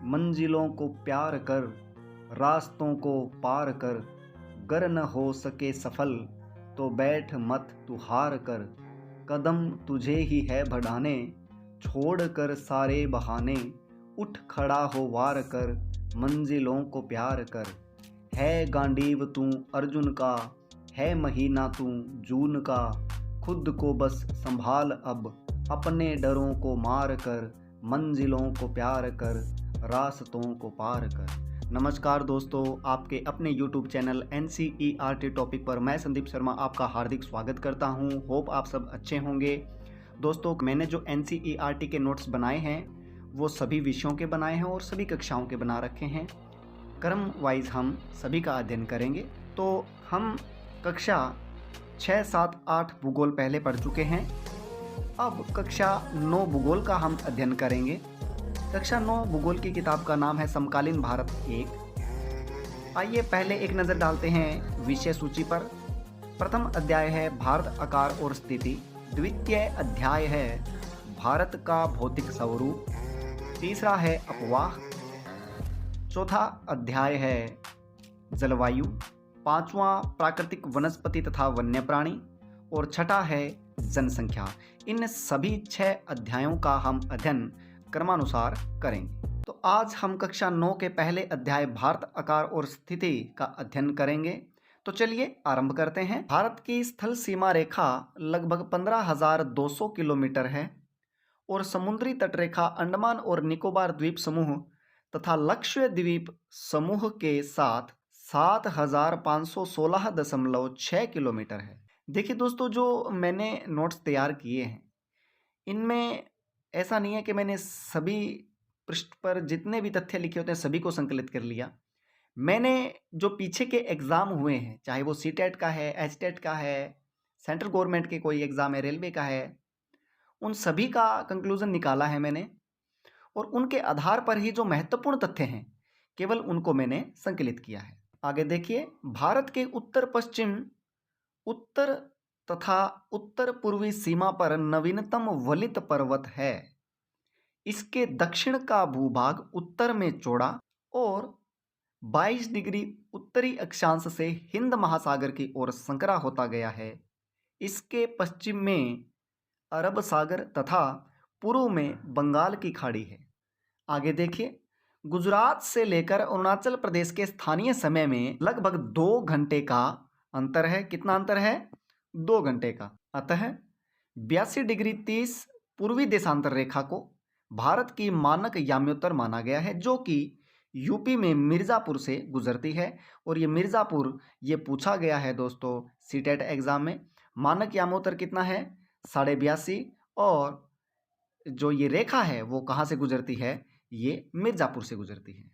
मंजिलों को प्यार कर, रास्तों को पार कर। गर न हो सके सफल तो बैठ मत तू हार कर। कदम तुझे ही है बढ़ाने, छोड़ कर सारे बहाने। उठ खड़ा हो वार कर, मंजिलों को प्यार कर। है गांडीव तू अर्जुन का, है महीना तू जून का। खुद को बस संभाल अब, अपने डरों को मार कर। मंजिलों को प्यार कर, रास्तों को पार कर। नमस्कार दोस्तों, आपके अपने YouTube चैनल NCERT टॉपिक पर मैं संदीप शर्मा आपका हार्दिक स्वागत करता हूं। होप आप सब अच्छे होंगे। दोस्तों, मैंने जो NCERT के नोट्स बनाए हैं वो सभी विषयों के बनाए हैं और सभी कक्षाओं के बना रखे हैं। क्रम वाइज हम सभी का अध्ययन करेंगे। तो हम कक्षा 6, 7, 8 भूगोल पहले पढ़ चुके हैं। अब कक्षा 9 भूगोल का हम अध्ययन करेंगे। कक्षा 9 भूगोल की किताब का नाम है समकालीन भारत 1। आइए पहले एक नज़र डालते हैं विषय सूची पर। प्रथम अध्याय है भारत आकार और स्थिति। द्वितीय अध्याय है भारत का भौतिक स्वरूप। तीसरा है अपवाह। चौथा अध्याय है जलवायु। पांचवा प्राकृतिक वनस्पति तथा वन्य प्राणी। और छठा है जनसंख्या। इन सभी 6 अध्यायों का हम अध्ययन क्रमानुसार करेंगे। तो आज हम कक्षा 9 के पहले अध्याय भारत आकार और स्थिति का अध्ययन करेंगे। तो चलिए आरंभ करते हैं। भारत की स्थल सीमा रेखा लगभग 15,200 किलोमीटर है और समुद्री तटरेखा अंडमान और निकोबार द्वीप समूह तथा लक्षद्वीप समूह के साथ 7,516.6 किलोमीटर है। देखिए दोस्तों, जो मैंने नोट्स तैयार किए हैं इनमें ऐसा नहीं है कि मैंने सभी पृष्ठ पर जितने भी तथ्य लिखे होते हैं सभी को संकलित कर लिया। मैंने जो पीछे के एग्ज़ाम हुए हैं, चाहे वो सीटेट का है, एचटेट का है, सेंट्रल गवर्नमेंट के कोई एग्ज़ाम है, रेलवे का है, उन सभी का कंक्लूजन निकाला है मैंने और उनके आधार पर ही जो महत्वपूर्ण तथ्य हैं केवल उनको मैंने संकलित किया है। आगे देखिए, भारत के उत्तर पश्चिम, उत्तर तथा उत्तर पूर्वी सीमा पर नवीनतम वलित पर्वत है। इसके दक्षिण का भूभाग उत्तर में चौड़ा और 22 डिग्री उत्तरी अक्षांश से हिंद महासागर की ओर संकरा होता गया है। इसके पश्चिम में अरब सागर तथा पूर्व में बंगाल की खाड़ी है। आगे देखिए, गुजरात से लेकर अरुणाचल प्रदेश के स्थानीय समय में लगभग 2 घंटे का अंतर है। कितना अंतर है? 2 घंटे का। अतः 82 डिग्री 30 पूर्वी देशांतर रेखा को भारत की मानक याम्योत्तर माना गया है, जो कि यूपी में मिर्ज़ापुर से गुजरती है। और ये मिर्ज़ापुर ये पूछा गया है दोस्तों सीटेट एग्ज़ाम में। मानक याम्योत्तर कितना है? 82.5। और जो ये रेखा है वो कहाँ से गुजरती है? ये मिर्ज़ापुर से गुजरती है।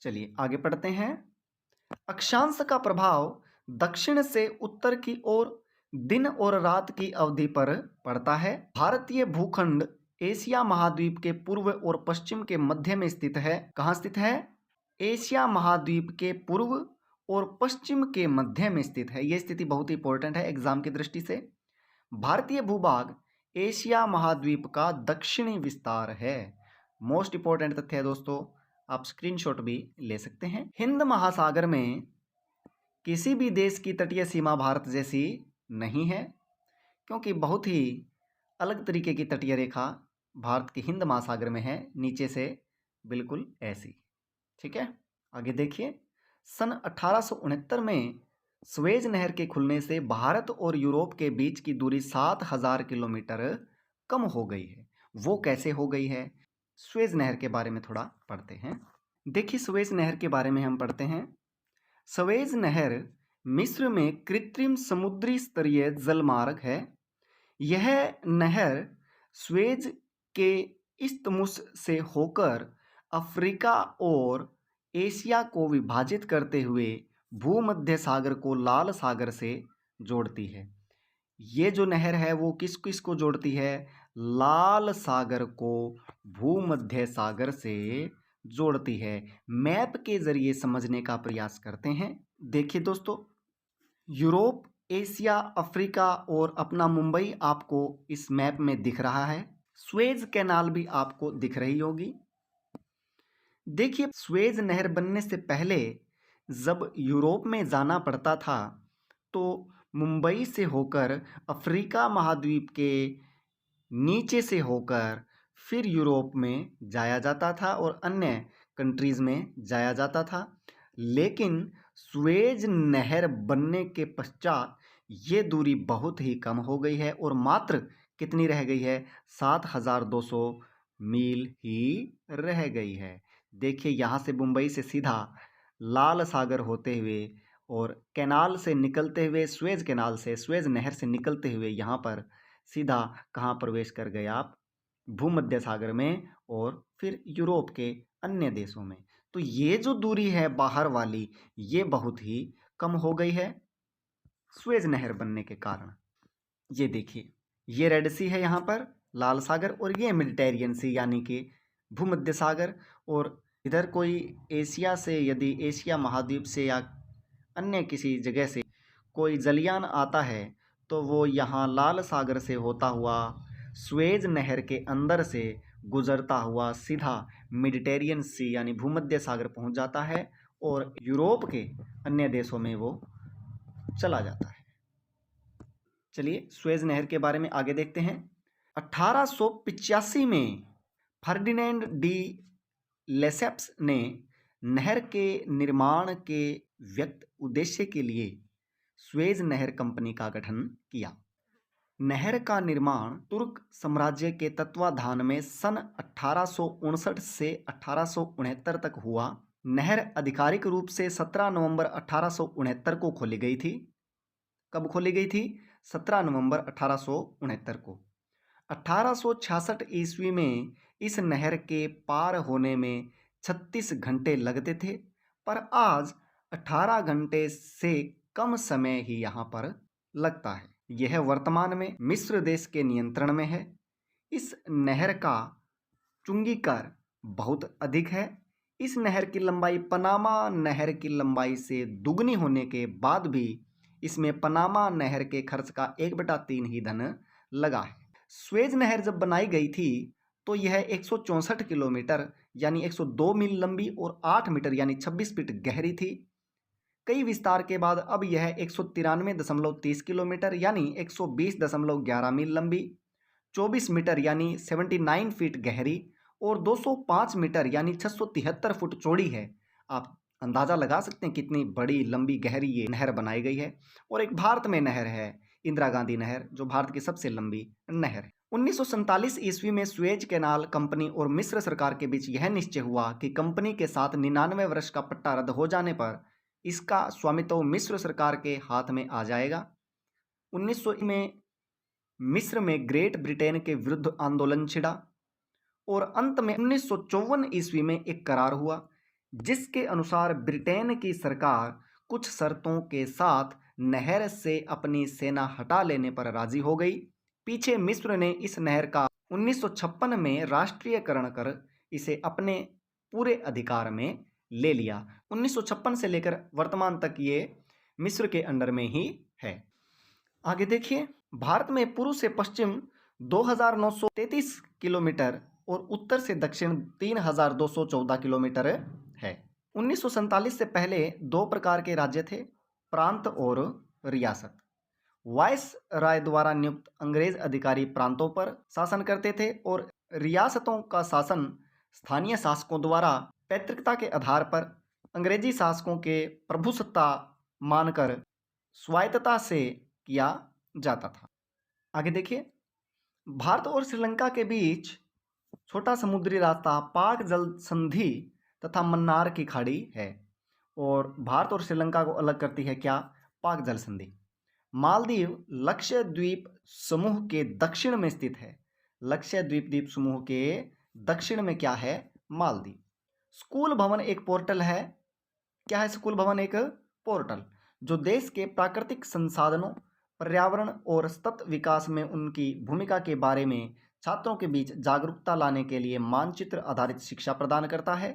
चलिए आगे पढ़ते हैं। अक्षांश का प्रभाव दक्षिण से उत्तर की ओर दिन और रात की अवधि पर पड़ता है। भारतीय भूखंड एशिया महाद्वीप के पूर्व और पश्चिम के मध्य में स्थित है। कहाँ स्थित है? एशिया महाद्वीप के पूर्व और पश्चिम के मध्य में स्थित है। यह स्थिति बहुत ही इंपॉर्टेंट है एग्जाम की दृष्टि से। भारतीय भूभाग एशिया महाद्वीप का दक्षिणी विस्तार है। मोस्ट इंपॉर्टेंट तथ्य है दोस्तों, आप स्क्रीनशॉट भी ले सकते हैं। हिंद महासागर में किसी भी देश की तटीय सीमा भारत जैसी नहीं है, क्योंकि बहुत ही अलग तरीके की तटीय रेखा भारत के हिंद महासागर में है, नीचे से बिल्कुल ऐसी। ठीक है, आगे देखिए। सन 1869 में स्वेज नहर के खुलने से भारत और यूरोप के बीच की दूरी 7,000 किलोमीटर कम हो गई है। वो कैसे हो गई है? स्वेज नहर के बारे में थोड़ा पढ़ते हैं। देखिए, स्वेज नहर के बारे में हम पढ़ते हैं। स्वेज नहर मिस्र में कृत्रिम समुद्री स्तरीय जलमार्ग है। यह नहर स्वेज के इस्थमुस से होकर अफ्रीका और एशिया को विभाजित करते हुए भूमध्य सागर को लाल सागर से जोड़ती है। ये जो नहर है वो किस किस को जोड़ती है? लाल सागर को भूमध्य सागर से जोड़ती है। मैप के जरिए समझने का प्रयास करते हैं। देखिए दोस्तों, यूरोप, एशिया, अफ्रीका और अपना मुंबई आपको इस मैप में दिख रहा है। स्वेज कैनाल भी आपको दिख रही होगी। देखिए, स्वेज नहर बनने से पहले जब यूरोप में जाना पड़ता था तो मुंबई से होकर अफ्रीका महाद्वीप के नीचे से होकर फिर यूरोप में जाया जाता था और अन्य कंट्रीज़ में जाया जाता था। लेकिन सुएज नहर बनने के पश्चात ये दूरी बहुत ही कम हो गई है और मात्र कितनी रह गई है, 7,200 मील ही रह गई है। देखिए, यहाँ से मुंबई से सीधा लाल सागर होते हुए और कैनाल से निकलते हुए, सुएज कैनाल से, सुएज नहर से निकलते हुए यहाँ पर सीधा कहाँ प्रवेश कर गए आप, भूमध्य सागर में और फिर यूरोप के अन्य देशों में। तो ये जो दूरी है बाहर वाली, ये बहुत ही कम हो गई है सुएज नहर बनने के कारण। ये देखिए, ये रेड सी है यहाँ पर, लाल सागर, और ये मेडिटेरियन सी यानी कि भूमध्य सागर। और इधर कोई एशिया से, यदि एशिया महाद्वीप से या अन्य किसी जगह से कोई जलयान आता है तो वो यहाँ लाल सागर से होता हुआ सुएज नहर के अंदर से गुजरता हुआ सीधा मेडिटेरियन सी यानी भूमध्य सागर पहुँच जाता है और यूरोप के अन्य देशों में वो चला जाता है। चलिए सुएज नहर के बारे में आगे देखते हैं। 1885 में फर्डिनेंड डी लेसेप्स ने नहर के निर्माण के व्यक्त उद्देश्य के लिए सुएज नहर कंपनी का गठन किया। नहर का निर्माण तुर्क साम्राज्य के तत्वाधान में सन 1859 से 1869 तक हुआ। नहर आधिकारिक रूप से 17 नवंबर 1869 को खोली गई थी। कब खोली गई थी? 17 नवंबर 1869 को। 1866 ईस्वी में इस नहर के पार होने में 36 घंटे लगते थे, पर आज 18 घंटे से कम समय ही यहाँ पर लगता है। यह वर्तमान में मिस्र देश के नियंत्रण में है। इस नहर का चुंगीकार बहुत अधिक है। इस नहर की लंबाई पनामा नहर की लंबाई से दुगनी होने के बाद भी इसमें पनामा नहर के खर्च का 1/3 ही धन लगा है। सुएज नहर जब बनाई गई थी तो यह 164 किलोमीटर यानी 102 मील लंबी और 8 मीटर यानी 26 फीट गहरी थी। कई विस्तार के बाद अब यह 193.30 किलोमीटर यानी 120.11 मील लंबी, 24 मीटर यानी 79 फीट गहरी और 205 मीटर यानी 673 फुट चौड़ी है। आप अंदाज़ा लगा सकते हैं कितनी बड़ी लंबी गहरी ये नहर बनाई गई है। और एक भारत में नहर है, इंदिरा गांधी नहर, जो भारत की सबसे लंबी नहर है। 1947 ईस्वी में सुएज कैनाल कंपनी और मिस्र सरकार के बीच यह निश्चय हुआ कि कंपनी के साथ 99 वर्ष का पट्टा रद्द हो जाने पर इसका स्वामित्व मिस्र सरकार के हाथ में आ जाएगा। 1900 में मिस्र में ग्रेट ब्रिटेन के विरुद्ध आंदोलन छिड़ा और अंत में 1954 ईस्वी में एक करार हुआ जिसके अनुसार ब्रिटेन की सरकार कुछ शर्तों के साथ नहर से अपनी सेना हटा लेने पर राजी हो गई। पीछे मिस्र ने इस नहर का 1956 में राष्ट्रीयकरण कर इसे अपने पूरे अधिकार में ले लिया। 1956 से लेकर वर्तमान तक ये मिस्र के अंडर में ही है। आगे देखिए, भारत में पूर्व से पश्चिम 2933 किलोमीटर और उत्तर से दक्षिण 3214 किलोमीटर है। 1947 से पहले दो प्रकार के राज्य थे, प्रांत और रियासत। वाइस राय द्वारा नियुक्त अंग्रेज अधिकारी प्रांतों पर शासन करते थे और रियासतों का शासन स्थानीय शासकों द्वारा पैतृकता के आधार पर अंग्रेजी शासकों के प्रभुसत्ता मानकर स्वायत्तता से किया जाता था। आगे देखिए, भारत और श्रीलंका के बीच छोटा समुद्री रास्ता पाक जल संधि तथा मन्नार की खाड़ी है और भारत और श्रीलंका को अलग करती है क्या? पाक जल संधि। मालदीव लक्षद्वीप समूह के दक्षिण में स्थित है। लक्षद्वीप द्वीप समूह के दक्षिण में क्या है? मालदीव। स्कूल भवन एक पोर्टल है। क्या है स्कूल भवन? एक पोर्टल जो देश के प्राकृतिक संसाधनों, पर्यावरण और सतत विकास में उनकी भूमिका के बारे में छात्रों के बीच जागरूकता लाने के लिए मानचित्र आधारित शिक्षा प्रदान करता है।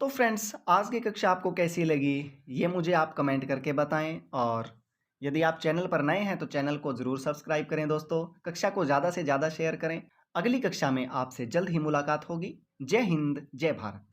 तो फ्रेंड्स, आज की कक्षा आपको कैसी लगी ये मुझे आप कमेंट करके बताएं और यदि आप चैनल पर नए हैं तो चैनल को ज़रूर सब्सक्राइब करें दोस्तों। कक्षा को ज़्यादा से ज़्यादा शेयर करें। अगली कक्षा में आपसे जल्द ही मुलाकात होगी। जय हिंद, जय भारत।